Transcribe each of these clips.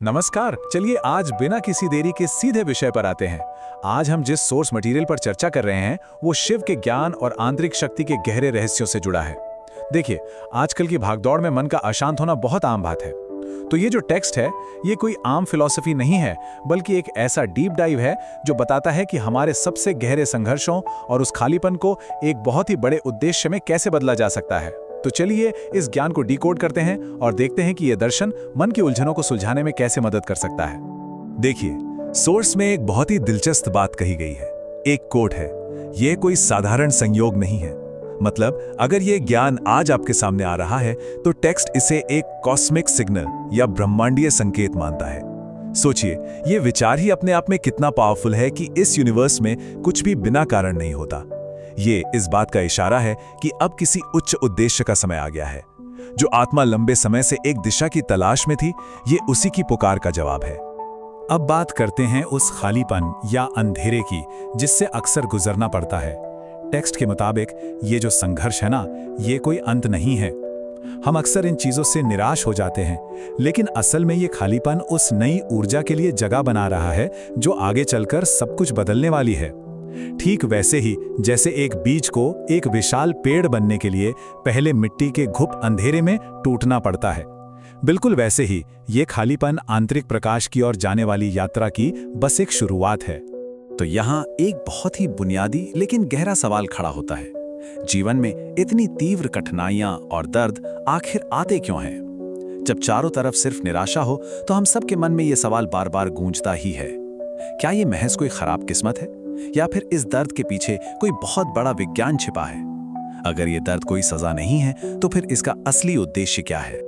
नमस्कार। चलिए आज बिना किसी देरी के सीधे विषय पर आते हैं। आज हम जिस सोर्स मटेरियल पर चर्चा कर रहे हैं वो शिव के ज्ञान और आंतरिक शक्ति के गहरे रहस्यों से जुड़ा है। देखिए, आजकल की भागदौड़ में मन का अशांत होना बहुत आम बात है। तो ये जो टेक्स्ट है ये कोई आम फिलॉसफी नहीं है, बल्कि एक ऐसा डीप डाइव है जो बताता है कि हमारे सबसे गहरे संघर्षों और उस खालीपन को एक बहुत ही बड़े उद्देश्य में कैसे बदला जा सकता है। तो चलिए इस ज्ञान को डिकोड करते हैं और देखते हैं कि यह दर्शन मन की उलझनों को सुलझाने में कैसे मदद कर सकता है। देखिए, सोर्स में एक बहुत ही दिलचस्प बात कही गई है। एक कोट है, यह कोई साधारण संयोग नहीं है। मतलब अगर यह ज्ञान आज आपके सामने आ रहा है तो टेक्स्ट इसे एक कॉस्मिक सिग्नल या ब्रह्मांडीय संकेत मानता है। सोचिए, यह विचार ही अपने आप में कितना पावरफुल है कि इस यूनिवर्स में कुछ भी बिना कारण नहीं होता। ये इस बात का इशारा है कि अब किसी उच्च उद्देश्य का समय आ गया है। जो आत्मा लंबे समय से एक दिशा की तलाश में थी, ये उसी की पुकार का जवाब है। अब बात करते हैं उस खालीपन या अंधेरे की जिससे अक्सर गुजरना पड़ता है। टेक्स्ट के मुताबिक ये जो संघर्ष है ना, ये कोई अंत नहीं है। हम अक्सर इन चीजों से निराश हो जाते हैं, लेकिन असल में ये खालीपन उस नई ऊर्जा के लिए जगह बना रहा है जो आगे चलकर सब कुछ बदलने वाली है। ठीक वैसे ही जैसे एक बीज को एक विशाल पेड़ बनने के लिए पहले मिट्टी के घुप अंधेरे में टूटना पड़ता है, बिल्कुल वैसे ही ये खालीपन आंतरिक प्रकाश की ओर जाने वाली यात्रा की बस एक शुरुआत है। तो यहाँ एक बहुत ही बुनियादी लेकिन गहरा सवाल खड़ा होता है, जीवन में इतनी तीव्र कठिनाइयां और दर्द आखिर आते क्यों हैं? जब चारों तरफ सिर्फ निराशा हो तो हम सबके मन में ये सवाल बार बार गूंजता ही है। क्या ये महज कोई खराब किस्मत है, या फिर इस दर्द के पीछे कोई बहुत बड़ा विज्ञान छिपा है? अगर ये दर्द कोई सजा नहीं है तो फिर इसका असली उद्देश्य क्या है?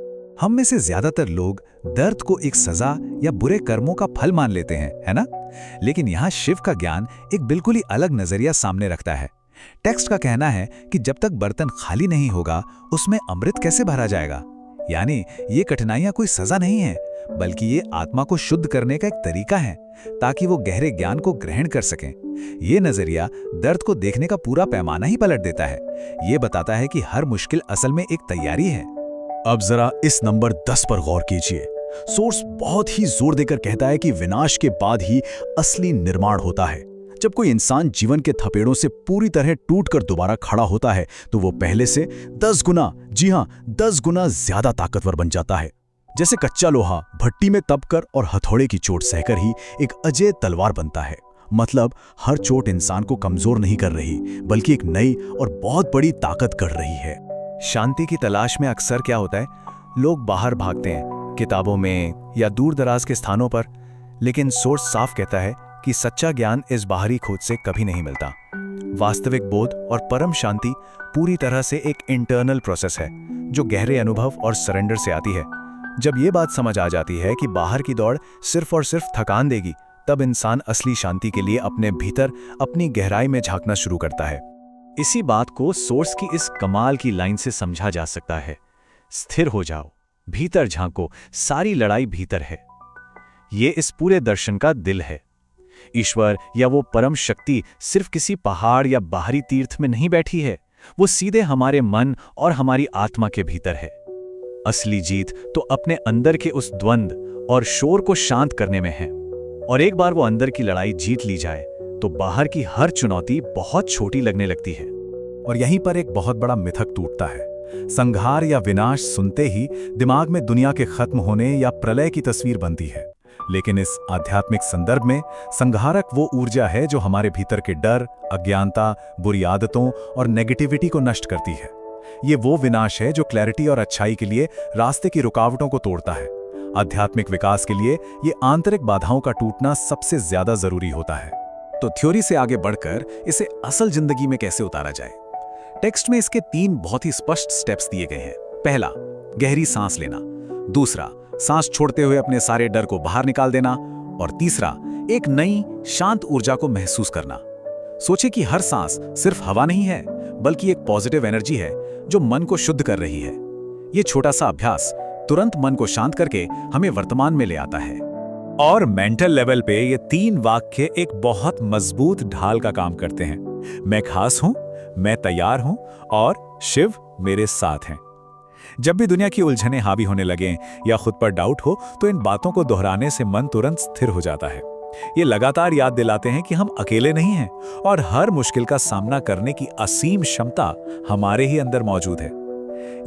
हम में से ज्यादातर लोग दर्द को एक सजा या बुरे कर्मों का फल मान लेते हैं, है ना? लेकिन यहाँ शिव का ज्ञान एक बिल्कुल ही अलग नजरिया सामने रखता है। टेक्स्ट का कहना है कि जब तक बर्तन खाली नहीं होगा उसमें अमृत कैसे भरा जाएगा। यानी ये कठिनाइयां कोई सजा नहीं है, बल्कि ये आत्मा को शुद्ध करने का एक तरीका है ताकि वो गहरे ज्ञान को ग्रहण कर सकें। ये नजरिया दर्द को देखने का पूरा पैमाना ही पलट देता है। ये बताता है कि हर मुश्किल असल में एक तैयारी है। अब जरा इस नंबर 10 पर गौर कीजिए। सोर्स बहुत ही जोर देकर कहता है कि विनाश के बाद ही असली निर्माण होता है। जब कोई इंसान जीवन के थपेड़ों से पूरी तरह टूटकर दोबारा खड़ा होता है तो वो पहले से 10 गुना, जी हां 10 गुना ज्यादा ताकतवर बन जाता है। जैसे कच्चा लोहा भट्टी में तपकर और हथौड़े की चोट सहकर ही एक अजेय तलवार बनता है। मतलब हर चोट इंसान को कमजोर नहीं कर रही, बल्कि एक नई और बहुत बड़ी ताकत गढ़ रही है। शांति की तलाश में अक्सर क्या होता है, लोग बाहर भागते हैं, किताबों में या दूर दराज के स्थानों पर, लेकिन सोर्स साफ कहता है कि सच्चा ज्ञान इस बाहरी खोज से कभी नहीं मिलता। वास्तविक बोध और परम शांति पूरी तरह से एक इंटरनल प्रोसेस है जो गहरे अनुभव और सरेंडर से आती है। जब ये बात समझ आ जाती है कि बाहर की दौड़ सिर्फ और सिर्फ थकान देगी, तब इंसान असली शांति के लिए अपने भीतर अपनी गहराई में झांकना शुरू करता है। इसी बात को सोर्स की इस कमाल की लाइन से समझा जा सकता है, स्थिर हो जाओ, भीतर झांको, सारी लड़ाई भीतर है। ये इस पूरे दर्शन का दिल है। ईश्वर या वो परम शक्ति सिर्फ किसी पहाड़ या बाहरी तीर्थ में नहीं बैठी है, वो सीधे हमारे मन और हमारी आत्मा के भीतर है। असली जीत तो अपने अंदर के उस द्वंद्व और शोर को शांत करने में है। और एक बार वो अंदर की लड़ाई जीत ली जाए तो बाहर की हर चुनौती बहुत छोटी लगने लगती है। और यहीं पर एक बहुत बड़ा मिथक टूटता है। संहार या विनाश सुनते ही दिमाग में दुनिया के खत्म होने या प्रलय की तस्वीर बनती है। लेकिन इस आध्यात्मिक संदर्भ में संहारक वो ऊर्जा है जो हमारे भीतर के डर, अज्ञानता, बुरी आदतों और नेगेटिविटी को नष्ट करती है। ये वो विनाश है जो क्लैरिटी और अच्छाई के लिए रास्ते की रुकावटों को तोड़ता है। आध्यात्मिक विकास के लिए ये आंतरिक बाधाओं का टूटना सबसे ज्यादा जरूरी होता है। तो थ्योरी से आगे बढ़कर इसे असल जिंदगी में कैसे उतारा जाए? टेक्स्ट में इसके 3 बहुत ही स्पष्ट स्टेप्स दिए गए हैं। पहला, गहरी सांस लेना। दूसरा, सांस छोड़ते हुए अपने सारे डर को बाहर निकाल देना। और तीसरा, एक नई शांत ऊर्जा को महसूस करना। सोचे कि हर सांस सिर्फ हवा नहीं है, बल्कि एक पॉजिटिव एनर्जी है जो मन को शुद्ध कर रही है। ये छोटा सा अभ्यास तुरंत मन को शांत करके हमें वर्तमान में ले आता है। और मेंटल लेवल पे ये 3 वाक्य एक बहुत मजबूत ढाल का काम करते हैं। मैं खास हूं, मैं तैयार हूं और शिव मेरे साथ हैं। जब भी दुनिया की उलझनें हावी होने लगें या खुद पर डाउट हो तो इन बातों को दोहराने से मन तुरंत स्थिर हो जाता है। ये लगातार याद दिलाते हैं कि हम अकेले नहीं हैं और हर मुश्किल का सामना करने की असीम क्षमता हमारे ही अंदर मौजूद है।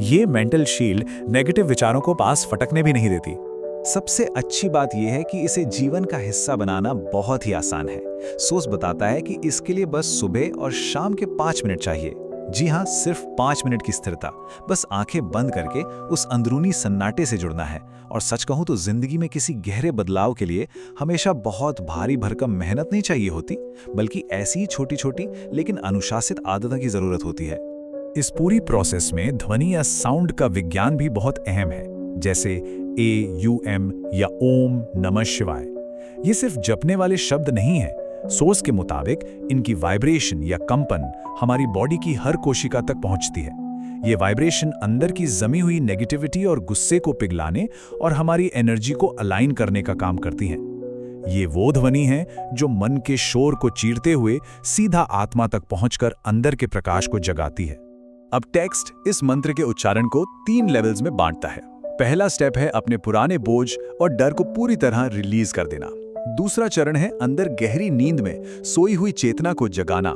ये मेंटल शील्ड नेगेटिव विचारों को पास फटकने भी नहीं देती। सबसे अच्छी बात यह है कि इसे जीवन का हिस्सा बनाना बहुत ही आसान है। सोर्स बताता है कि इसके लिए बस सुबह और शाम के 5 मिनट चाहिए। जी हाँ, सिर्फ 5 मिनट की स्थिरता, बस आंखें बंद करके उस अंदरूनी सन्नाटे से जुड़ना है। और सच कहूं तो जिंदगी में किसी गहरे बदलाव के लिए हमेशा बहुत भारी भरकम मेहनत नहीं चाहिए होती, बल्कि ऐसी छोटी छोटी लेकिन अनुशासित आदतों की जरूरत होती है। इस पूरी प्रोसेस में ध्वनि या साउंड का विज्ञान भी बहुत अहम है, जैसे AUM या ओम नमः शिवाय। ये सिर्फ जपने वाले शब्द नहीं है। सोर्स के मुताबिक इनकी वाइब्रेशन या कंपन हमारी बॉडी की हर कोशिका तक पहुंचती है। ये वाइब्रेशन अंदर की जमी हुई नेगेटिविटी और गुस्से को पिघलाने और हमारी एनर्जी को अलाइन करने का काम करती हैं। ये वो ध्वनि है जो मन के शोर को चीरते हुए सीधा आत्मा तक पहुंचकर अंदर के प्रकाश को जगाती है। अब टेक्स्ट इस मंत्र के उच्चारण को 3 लेवल्स में बांटता है। पहला स्टेप है अपने पुराने बोझ और डर को पूरी तरह रिलीज कर देना। दूसरा चरण है अंदर गहरी नींद में सोई हुई चेतना को जगाना।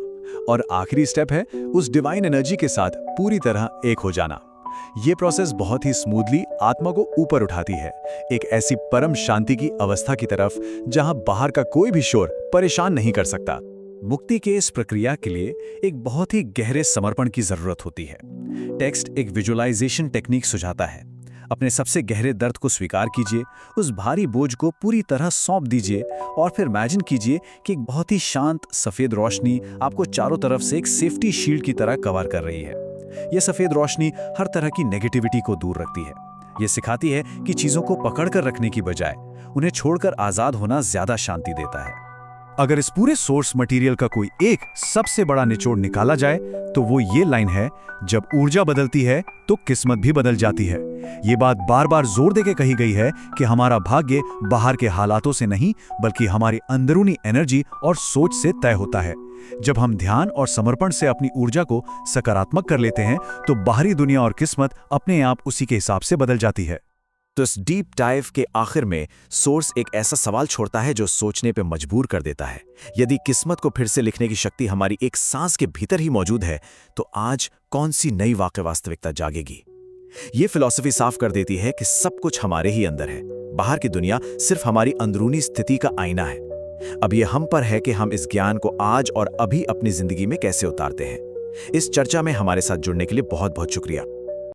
और आखिरी स्टेप है उस डिवाइन एनर्जी के साथ पूरी तरह एक हो जाना। ये प्रोसेस बहुत ही स्मूथली आत्मा को ऊपर उठाती है, एक ऐसी परम शांति की अवस्था की तरफ जहां बाहर का कोई भी शोर परेशान नहीं कर सकता। मुक्ति के इस प्रक्रिया के लिए एक बहुत ही गहरे समर्पण की जरूरत होती है। टेक्स्ट एक विजुअलाइजेशन टेक्निक सुझाता है। अपने सबसे गहरे दर्द को स्वीकार कीजिए, उस भारी बोझ को पूरी तरह सौंप दीजिए और फिर इमेजिन कीजिए कि एक बहुत ही शांत सफेद रोशनी आपको चारों तरफ से एक सेफ्टी शील्ड की तरह कवर कर रही है। यह सफेद रोशनी हर तरह की नेगेटिविटी को दूर रखती है। यह सिखाती है कि चीजों को पकड़कर रखने की बजाय उन्हें छोड़कर आजाद होना ज्यादा शांति देता है। अगर इस पूरे सोर्स मटेरियल का कोई एक सबसे बड़ा निचोड़ निकाला जाए तो वो ये लाइन है, जब ऊर्जा बदलती है तो किस्मत भी बदल जाती है। ये बात बार बार जोर देके कही गई है कि हमारा भाग्य बाहर के हालातों से नहीं बल्कि हमारी अंदरूनी एनर्जी और सोच से तय होता है। जब हम ध्यान और समर्पण से अपनी ऊर्जा को सकारात्मक कर लेते हैं तो बाहरी दुनिया और किस्मत अपने आप उसी के हिसाब से बदल जाती है। तो इस डीप डाइव के आखिर में सोर्स एक ऐसा सवाल छोड़ता है जो सोचने पे मजबूर कर देता है। यदि किस्मत को फिर से लिखने की शक्ति हमारी एक सांस के भीतर ही मौजूद है तो आज कौन सी नई वास्तविकता जागेगी? ये फिलॉसफी साफ कर देती है कि सब कुछ हमारे ही अंदर है। बाहर की दुनिया सिर्फ हमारी अंदरूनी स्थिति का आईना है। अब ये हम पर है कि हम इस ज्ञान को आज और अभी अपनी जिंदगी में कैसे उतारते हैं। इस चर्चा में हमारे साथ जुड़ने के लिए बहुत बहुत शुक्रिया।